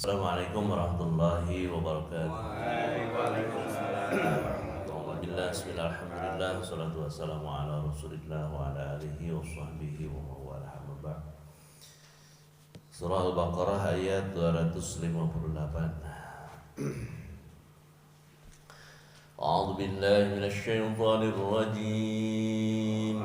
Assalamualaikum warahmatullahi wabarakatuh. Alhamdulillah, bismillahirrahmanirrahim. Wassalatu wassalamu ala rasulillah wa ala alihi wa sahbihi wa mawala amma ba'd. Surah Al-Baqarah ayat 258. A'udzu billahi minasy syaithanir rajim.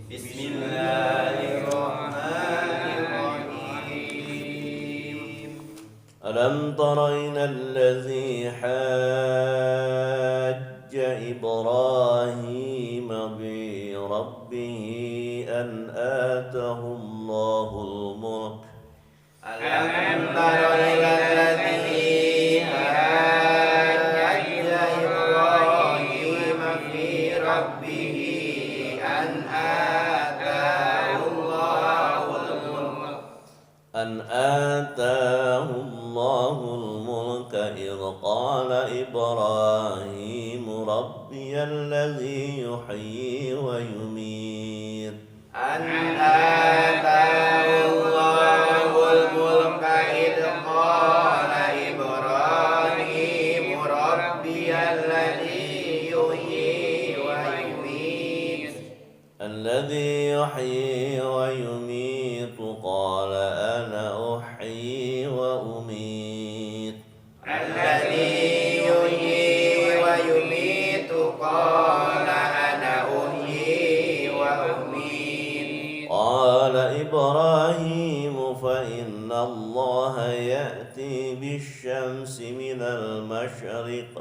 Bismillahirrahmanirrahim. Alam tara ilal ladzi hajja Ibrahim bi rabbih an atahu Allahul mulk. Alam tara ilal ladzi hajja Ibrahim fi rabbih an atahu Allahul mulk. An atahu Allahul mulka idh qala Ibrahim rabbiyalladzi yuhyi wa yumiit. An atahu Allahul mulka idh qala Ibrahim rabbiyalladzi yuhyi wa yumiit. Alladzi yuhyi wa yumiit qala ana uhyi wa umiit. Alladzi yuhyi wa yumiitu qala ana uhyi wa umiit. Qala Ibrahim fa inna Allaha ya'ti bisyamsi minal masyriq.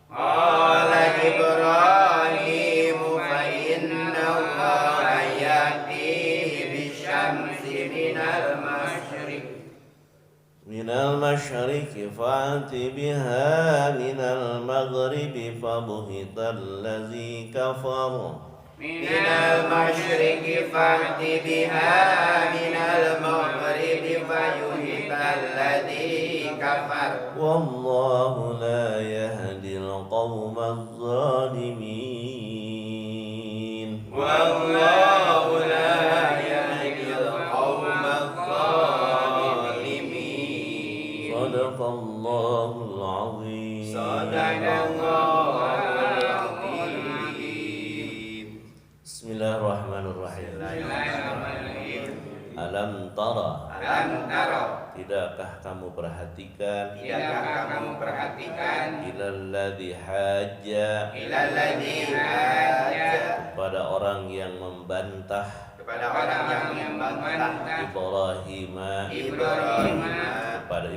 Qala Ibrahim fa inna Allaha ya'ti bisyamsi minal masyriq. Minal masyriqi fa'ti biha minal maghribi fabuhital ladzi kafar. Minal masyriqi fa'ti biha minal maghribi fayuhital ladzi kafar. Wallahu la yahdil qawmaz zalimin. Wallahu la yahdil qawmaz zalimin. Sadaqallahul azim. Sadaqallahul azim. Bismillahirrahmanirrahim. Alam tara, Alam tara, tidakkah kamu perhatikan tidakkah kamu perhatikan ilal ladzi hajja, ilal ladzi hajja, kepada orang yang membantah kepada orang yang membantah Ibrahim kepada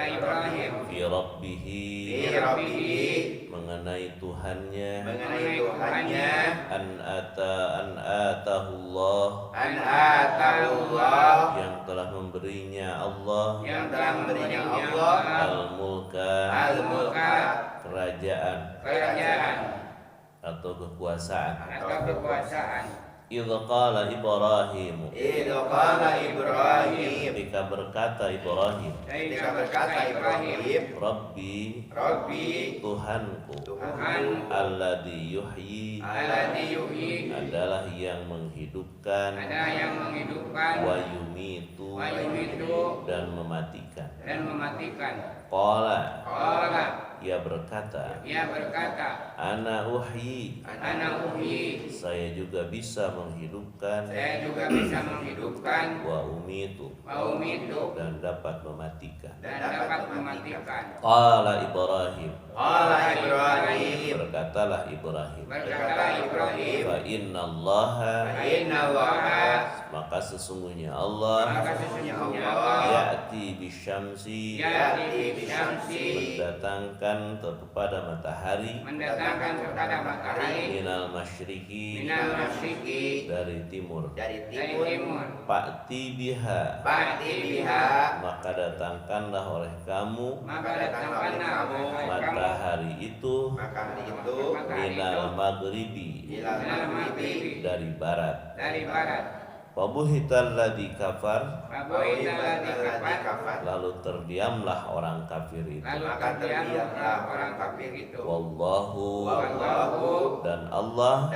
Ibrahim fi rabbihi, fi rabbih, mengenai Tuhannya, mengenai Tuhannya, an atahullah, an atahullah, yang telah memberinya Allah yang telah memberinya Allah al-mulka, al-mulka, kerajaan kerajaan atau kekuasaan. atau kekuasaan. Idh qala Ibrahim, Idh qala Ibrahim, ketika berkata Ibrahim, ketika berkata Ibrahim, Rabbi, Rabbi, Tuhanku, Tuhan, alladzi yuhyi, alladzi yuhyi, adalah yang menghidupkan, ada yang menghidupkan, wa yumitu, wa yumitu, dan mematikan. dan mematikan. Qala, Qala, ia berkata, ia berkata, ana uhyi, ana uhyi, saya juga bisa menghidupkan, saya juga bisa menghidupkan, wa umitu, wa umitu, dan dapat mematikan. dan dapat mematikan. Qala Ibrahim, Qala Ibrahim, berkatalah Ibrahim, berkata Ibrahim, fa innallaha, inna Allaha, maka sesungguhnya Allah, maka sesungguhnya Allah, ya'ti bisyamsi, ya'ti bisyamsi, mendatangkan kepada matahari, mendatangkan kepada matahari, minal masyriqi, minal masyriqi, dari timur, dari timur, fa'ti biha, fa'ti biha, maka datangkanlah oleh kamu maka datangkanlah kamu matahari itu minal maghribi, ilal maghribi, dari barat. dari barat. Wabuhital ladzi kafar, kafar, lalu terdiamlah orang kafir itu. lalu terdiamlah orang kafir itu. Wallahu, Wallahu, dan dan Allah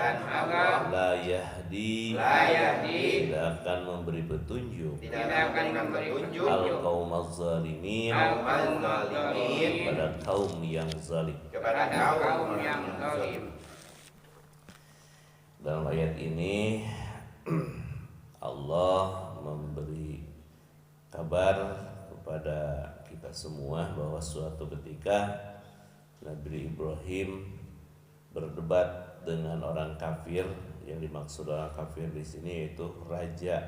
la yahdi tidak akan memberi petunjuk al-qaumaz zalimin kepada kaum yang zalim. Dalam ayat ini Allah memberi kabar kepada kita semua bahwa suatu ketika Nabi Ibrahim berdebat dengan orang kafir. Yang dimaksud orang kafir di sini yaitu raja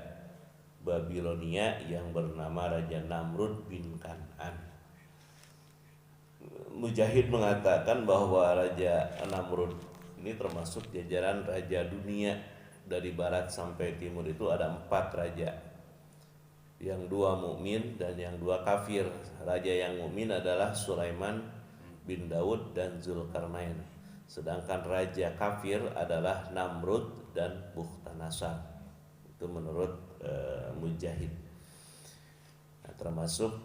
Babilonia yang bernama Raja Namrud bin Kan'an. Mujahid mengatakan bahwa Raja Namrud ini termasuk jajaran raja dunia. Dari barat sampai timur itu ada 4 raja, yang 2 mukmin dan yang 2 kafir. Raja yang mukmin adalah Sulaiman bin Daud dan Zulkarnain. Sedangkan raja kafir adalah Namrud dan Bukhtanasar. Itu menurut Mujahid. Nah, termasuk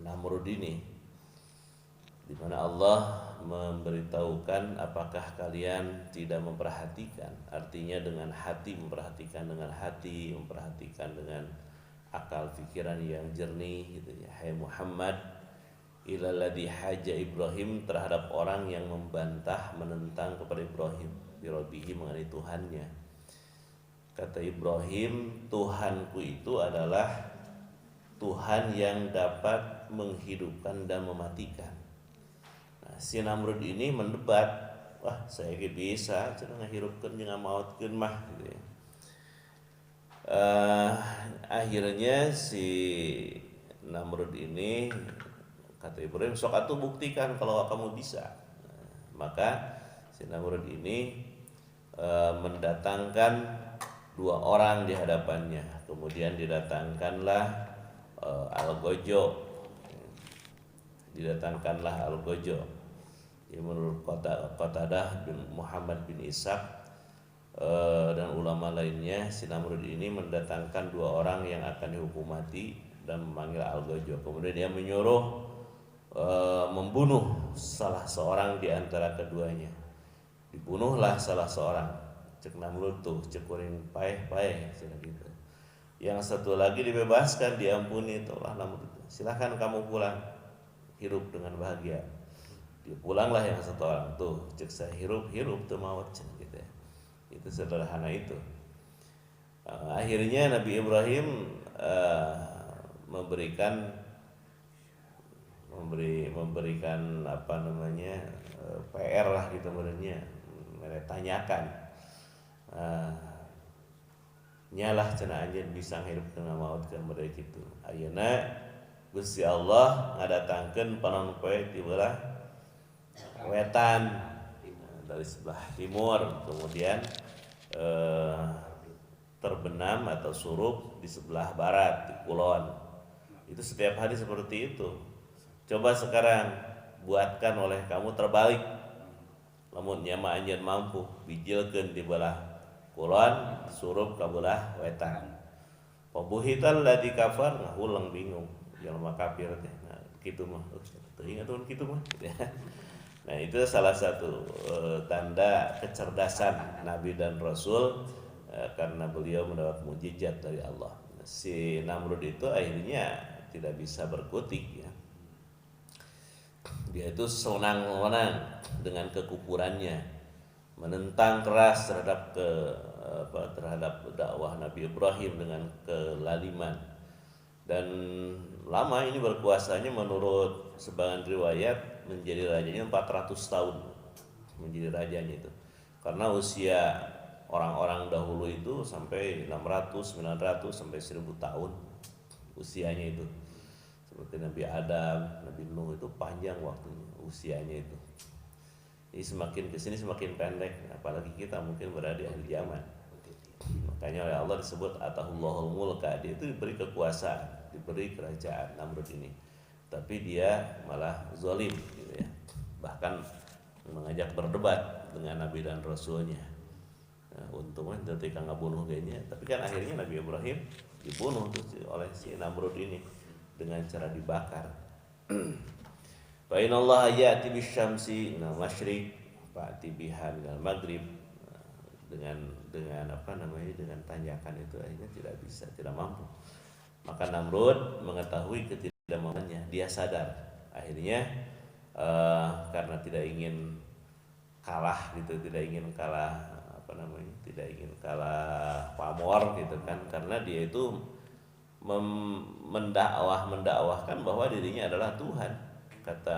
Namrud ini, di mana Allah memberitahukan apakah kalian tidak memperhatikan, artinya dengan hati, memperhatikan dengan hati, memperhatikan dengan akal pikiran yang jernih gitu ya. Hai Muhammad, ilalladzi haja Ibrahim, terhadap orang yang membantah, menentang kepada Ibrahim birabbihi, mengenai Tuhannya. Kata Ibrahim, Tuhanku itu adalah Tuhan yang dapat menghidupkan dan mematikan. Nah, si Namrud ini mendebat, wah saya ge bisa cenah ngahirupkeun jeung ngamaotkeun mah gitu ya. Akhirnya si Namrud ini kata Ibrahim, sok atuh buktikan kalau kamu bisa. Maka si Namrud ini mendatangkan 2 orang di hadapannya. Kemudian didatangkanlah Al-Gojo. Ya, menurut Qatadah bin Muhammad bin Ishaq dan ulama lainnya, si Namrud ini mendatangkan 2 orang yang akan dihukum mati dan memanggil Al-Gojo. Kemudian dia menyuruh membunuh salah seorang di antara keduanya. Dibunuhlah salah seorang. Cek Namrud tuh, cek kuring paeh gitu. Yang satu lagi dibebaskan, diampuni. Itulah Namrud, silahkan kamu pulang, hidup dengan bahagia. Dia pulanglah yang satu orang tuh, cek saya hirup tuh maut gitu ya. Itu sederhana itu. Akhirnya Nabi Ibrahim memberikan PR lah gitu sebenarnya, tanyakan nyalah cenah anjeun bisa hirup dengan maut ke mereka kitu. Ayeuna Gusti Allah ngadatangkeun panon poe ti belah wetan dari sebelah timur, kemudian terbenam atau surup di sebelah barat, di kulon. Itu setiap hari seperti itu. Coba sekarang buatkan oleh kamu terbalik. Lamun nya mah anjeun mampu bijilkeun di belah kulon, surup ka belah wetan. Pabuhital ladzi kafar, ngahulang bingung jelema kafir teh. Nah, kitu mah teuing atuh kitu mah. Nah, itu salah satu tanda kecerdasan Nabi dan Rasul karena beliau mendapat mukjizat dari Allah. Si Namrud itu akhirnya tidak bisa berkutik ya. Dia itu senang-senang dengan kekufurannya, menentang keras terhadap dakwah Nabi Ibrahim dengan kelaliman. Dan lama ini berkuasanya menurut sebagian riwayat menjadi rajanya 400 tahun menjadi rajanya itu. Karena usia orang-orang dahulu itu sampai 600, 900 sampai 1000 tahun usianya itu. Seperti Nabi Adam, Nabi Nuh itu panjang waktunya usianya itu. Jadi semakin kesini semakin pendek, apalagi kita mungkin berada di akhir zaman. Makanya oleh Allah disebut atahullahul mulka, dia itu diberi kekuasaan, diberi kerajaan Namrud ini. Tapi dia malah zalim gitu ya. Bahkan mengajak berdebat dengan Nabi dan Rasulnya. Nah, untungnya ketika ngabunuh kayaknya, tapi kan akhirnya Nabi Ibrahim dibunuh oleh si Namrud ini dengan cara dibakar. Fa innallaha ya'ti bisyamsi minal masyriq, fa'ti biha minal maghrib, dengan apa namanya, dengan tanjakan itu akhirnya tidak bisa, tidak mampu. Maka Namrud mengetahui ketidakmampuannya, dia sadar. Akhirnya karena tidak ingin kalah gitu, tidak ingin kalah apa namanya, tidak ingin kalah pamor gitu kan, karena dia itu mendakwahkan bahwa dirinya adalah Tuhan. Kata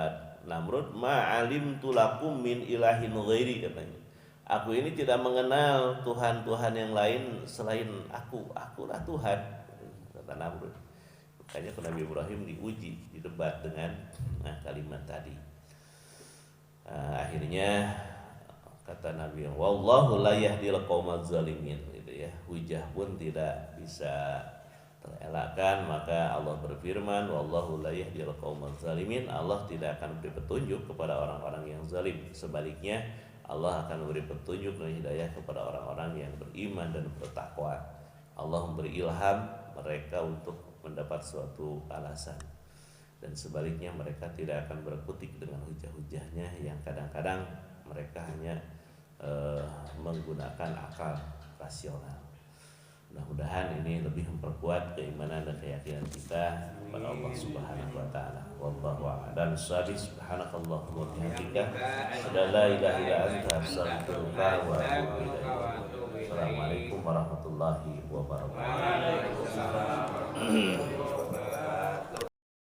Namrud, ma'alimtu lakum min ilahin ghairi, katanya. Aku ini tidak mengenal Tuhan-Tuhan yang lain selain akulah Tuhan, kata Namrud. Makanya Nabi Ibrahim diuji, didebat dengan kalimat tadi. Akhirnya kata Nabi, wallahu la yahdil qaumaz zalimin, gitu ya. Hujah pun tidak bisa terelakkan, maka Allah berfirman, wallahu la yahdil qaumaz zalimin, Allah tidak akan beri petunjuk kepada orang-orang yang zalim. Sebaliknya, Allah akan memberi petunjuk dan hidayah kepada orang-orang yang beriman dan bertakwa. Allah memberi ilham mereka untuk mendapat suatu alasan, dan sebaliknya mereka tidak akan berkutik dengan hujah-hujahnya yang kadang-kadang mereka hanya menggunakan akal rasional. Mudah-mudahan ini lebih memperkuat keimanan dan keyakinan kita kepada Allah Subhanahu wa taala. Wallahu a'lam bishawab. Subhanakallahumma wa bihamdika, asyhadu an la ilaha illa anta, astaghfiruka wa atubu ilaik. Assalamualaikum warahmatullahi wabarakatuh.